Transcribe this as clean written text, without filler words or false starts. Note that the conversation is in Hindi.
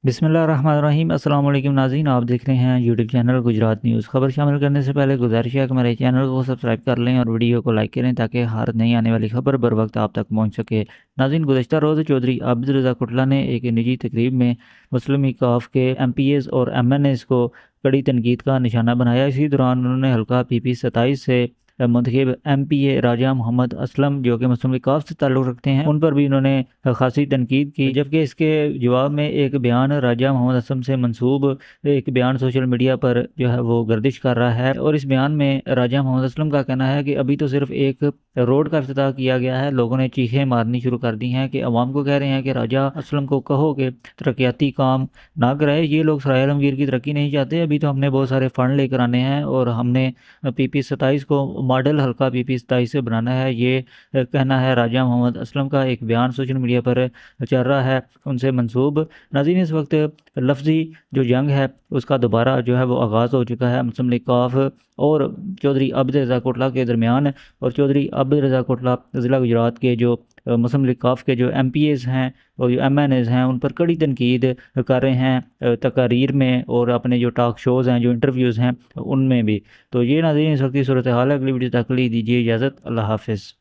बिस्मिल्लाहिर्रहमानिर्रहीम। अस्सलाम वालेकुम नाज़रीन, आप देख रहे हैं यूट्यूब चैनल गुजरात न्यूज़। खबर शामिल करने से पहले गुजारिश है कि हमारे चैनल को सब्सक्राइब कर लें और वीडियो को लाइक करें ताकि हर नई आने वाली खबर बर वक्त आप तक पहुंच सके। नाज़रीन, गुज़श्ता रोज़ चौधरी आबिद रज़ा कुटला ने एक निजी तकरीब में मुस्लिम लीग के MPs और MNAs को कड़ी तनकीद का निशाना बनाया। इसी दौरान उन्होंने हल्का PP 27 से मुंतखब MPA राजा मोहम्मद असलम जो कि मुस्लिम लीग से ताल्लुक़ रखते हैं, उन पर भी इन्होंने खासी तनकीद की। जबकि इसके जवाब में एक बयान राजा मोहम्मद असलम से मंसूब एक बयान सोशल मीडिया पर जो है वो गर्दिश कर रहा है। और इस बयान में राजा मोहम्मद असलम का कहना है कि अभी तो सिर्फ एक रोड का इफ्तिताह किया गया है, लोगों ने चीखें मारनी शुरू कर दी हैं कि अवाम को कह रहे हैं कि राजा असलम को कहो कि तरक्याती काम ना कराए, ये लोग सराय आलमगीर की तरक्की नहीं चाहते, अभी तो हमने बहुत सारे फ़ंड लेकर आने हैं और हमने PP 27 को मॉडल हल्का PP 27 से बनाना है। ये कहना है राजा मोहम्मद असलम का। एक बयान सोशल मीडिया पर चल रहा है उनसे मंसूब। नाज़रीन, इस वक्त लफ्ज़ी जो जंग है उसका दोबारा जो है वो आगाज़ हो चुका है मुस्लिम लीग काफ और चौधरी आबिद रज़ा कोटला के दरमियान। और चौधरी आबिद रज़ा कोटला ज़िला गुजरात के जो मुस्लिम लीग काफ के जो MPs हैं और जो MNAs हैं उन पर कड़ी तनकीद कर रहे हैं तकारीर में और अपने जो टॉक शोज़ हैं, जो इंटरव्यूज़ हैं, उनमें भी। तो ये नाज़रीन इस वक्त की सूरत हाल है। अगली वीडियो तक के लिए दीजिए इजाज़त। अल्लाह हाफ़िज़।